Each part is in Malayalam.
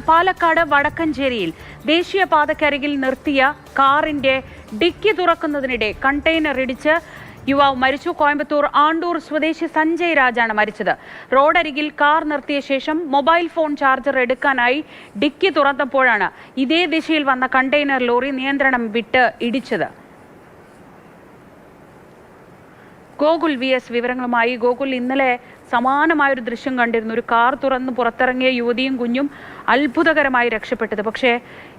പാലക്കാട് വടക്കഞ്ചേരിയിൽ ദേശീയപാതക്കരികിൽ നിർത്തിയ കാറിന്റെ ഡിക്കി തുറക്കുന്നതിനിടെ കണ്ടെയ്നർ ഇടിച്ച് യുവാവ് മരിച്ചു. കോയമ്പത്തൂർ ആണ്ടൂർ സ്വദേശി സഞ്ജയ് രാജാണ് മരിച്ചത്. റോഡരികിൽ കാർ നിർത്തിയ ശേഷം മൊബൈൽ ഫോൺ ചാർജർ എടുക്കാനായി ഡിക്കി തുറന്നപ്പോഴാണ് ഇതേ ദിശയിൽ വന്ന കണ്ടെയ്നർ ലോറി നിയന്ത്രണം വിട്ട് ഇടിച്ചത്. ഗോകുൽ VS വിവരങ്ങളുമായി. ഗോകുൽ, ഇന്നലെ സമാനമായൊരു ദൃശ്യം കണ്ടിരുന്നു. ഒരു കാർ തുറന്ന് പുറത്തിറങ്ങിയ യുവതിയും കുഞ്ഞും അത്ഭുതകരമായി രക്ഷപ്പെട്ടത്. പക്ഷേ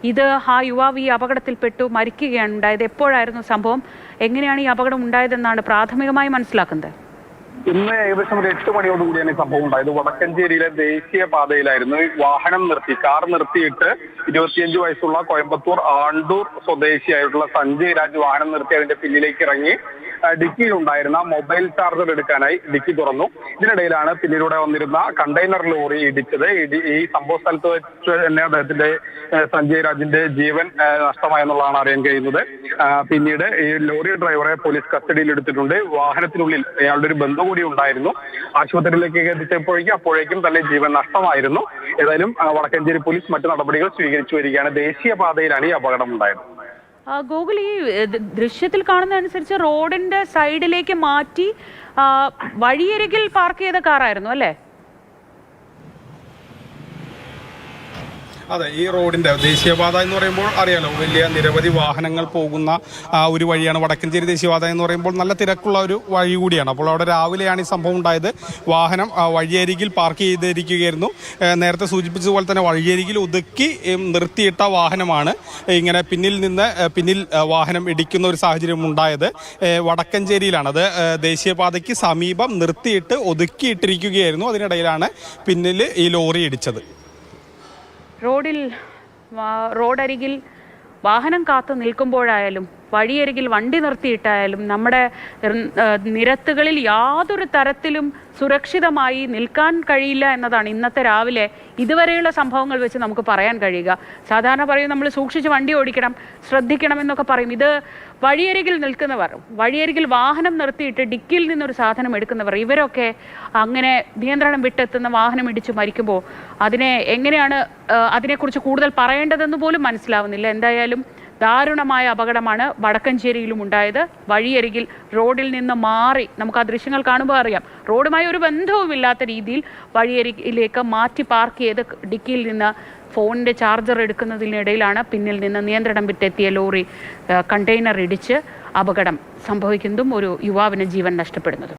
ഇത് ആ യുവാവ് ഈ അപകടത്തിൽപ്പെട്ടു മരിക്കുകയാണ് ഉണ്ടായത്. എപ്പോഴായിരുന്നു സംഭവം? എങ്ങനെയാണ് ഈ അപകടം ഉണ്ടായതെന്നാണ് പ്രാഥമികമായി മനസ്സിലാക്കുന്നത്? ഇന്ന് ഏകദേശം ഒരു 8 മണിയോടുകൂടിയാണ് ഈ സംഭവം ഉണ്ടായത്. വടക്കഞ്ചേരിയിലെ ദേശീയ പാതയിലായിരുന്നു കാർ നിർത്തിയിട്ട് 25 വയസ്സുള്ള കോയമ്പത്തൂർ ആണ്ടൂർ സ്വദേശിയായിട്ടുള്ള സഞ്ജയ് രാജ് വാഹനം നിർത്തി അതിന്റെ പിന്നിലേക്ക് ഇറങ്ങി ഡിക്കിയിലുണ്ടായിരുന്ന മൊബൈൽ ചാർജർ എടുക്കാനായി ഡിക്കി തുറന്നു. ഇതിനിടയിലാണ് പിന്നിലൂടെ വന്നിരുന്ന കണ്ടെയ്നർ ലോറി ഇടിച്ചത്. ഈ സംഭവ സ്ഥലത്ത് വെച്ച് തന്നെ അദ്ദേഹത്തിന്റെ സഞ്ജയ് രാജിന്റെ ജീവൻ നഷ്ടമായെന്നുള്ളതാണ് അറിയാൻ കഴിയുന്നത്. പിന്നീട് ഈ ലോറി ഡ്രൈവറെ പോലീസ് കസ്റ്റഡിയിൽ എടുത്തിട്ടുണ്ട്. വാഹനത്തിനുള്ളിൽ അയാളുടെ ഒരു ബന്ധു കൂടി ഉണ്ടായിരുന്നു. ആശുപത്രിയിലേക്ക് അപ്പോഴേക്കും തന്നെ ജീവൻ നഷ്ടമായിരുന്നു. ഏതായാലും വടക്കഞ്ചേരി പോലീസ് മറ്റു നടപടികൾ സ്വീകരിച്ചു വരികയാണ്. ദേശീയപാതയിലാണ് ഈ അപകടം ഉണ്ടായത്. ഗോകുൽ, ഈ ദൃശ്യത്തിൽ കാണുന്ന അനുസരിച്ച് റോഡിന്റെ സൈഡിലേക്ക് മാറ്റി വഴിയരികിൽ പാർക്ക് ചെയ്ത കാറായിരുന്നു അല്ലേ? അതെ, ഈ റോഡിൻ്റെ ദേശീയപാത എന്ന് പറയുമ്പോൾ അറിയാലോ, വലിയ നിരവധി വാഹനങ്ങൾ പോകുന്ന ഒരു വഴിയാണ്. വടക്കഞ്ചേരി ദേശീയപാത എന്ന് പറയുമ്പോൾ നല്ല തിരക്കുള്ള ഒരു വഴി കൂടിയാണ്. അപ്പോൾ അവിടെ രാവിലെയാണ് ഈ സംഭവം ഉണ്ടായത്. വാഹനം വഴിയരികിൽ പാർക്ക് ചെയ്തിരിക്കുകയായിരുന്നു. നേരത്തെ സൂചിപ്പിച്ചതുപോലെ തന്നെ വഴിയരികിൽ ഒതുക്കി നിർത്തിയിട്ട വാഹനമാണ് ഇങ്ങനെ പിന്നിൽ വാഹനം ഇടിക്കുന്ന ഒരു സാഹചര്യം ഉണ്ടായത്. വടക്കഞ്ചേരിയിലാണ്. അത് ദേശീയപാതയ്ക്ക് സമീപം നിർത്തിയിട്ട് ഒതുക്കിയിട്ടിരിക്കുകയായിരുന്നു. അതിനിടയിലാണ് പിന്നിൽ ഈ ലോറി ഇടിച്ചത്. റോഡരികിൽ വാഹനം കാത്തു നിൽക്കുമ്പോഴായാലും വഴിയരികിൽ വണ്ടി നിർത്തിയിട്ടായാലും നമ്മുടെ നിരത്തുകളിൽ യാതൊരു തരത്തിലും സുരക്ഷിതമായി നിൽക്കാൻ കഴിയില്ല എന്നതാണ് ഇന്നത്തെ രാവിലെ ഇതുവരെയുള്ള സംഭവങ്ങൾ വെച്ച് നമുക്ക് പറയാൻ കഴിയുക. സാധാരണ പറയും നമ്മൾ സൂക്ഷിച്ച് വണ്ടി ഓടിക്കണം, ശ്രദ്ധിക്കണം എന്നൊക്കെ പറയും. ഇത് വഴിയരികിൽ നിൽക്കുന്നവർ, വഴിയരികിൽ വാഹനം നിർത്തിയിട്ട് ഡിക്കിയിൽ നിന്നൊരു സാധനം എടുക്കുന്നവർ, ഇവരൊക്കെ അങ്ങനെ നിയന്ത്രണം വിട്ടെത്തുന്ന വാഹനം ഇടിച്ച് മരിക്കുമ്പോൾ അതിനെക്കുറിച്ച് കൂടുതൽ പറയേണ്ടതെന്ന് പോലും മനസ്സിലാവുന്നില്ല. എന്തായാലും ദാരുണമായ അപകടമാണ് വടക്കഞ്ചേരിയിലും ഉണ്ടായത്. വഴിയരികിൽ റോഡിൽ നിന്ന് മാറി, നമുക്ക് ആ ദൃശ്യങ്ങൾ കാണുമ്പോൾ അറിയാം, റോഡുമായി ഒരു ബന്ധവുമില്ലാത്ത രീതിയിൽ വഴിയരികിലേക്ക് മാറ്റി പാർക്ക് ചെയ്ത് ഡിക്കിയിൽ നിന്ന് ഫോണിൻ്റെ ചാർജർ എടുക്കുന്നതിനിടയിലാണ് പിന്നിൽ നിന്ന് നിയന്ത്രണം വിട്ടെത്തിയ ലോറി കണ്ടെയ്നർ ഇടിച്ച് അപകടം സംഭവിക്കുന്നതും ഒരു യുവാവിന് ജീവൻ നഷ്ടപ്പെടുന്നതും.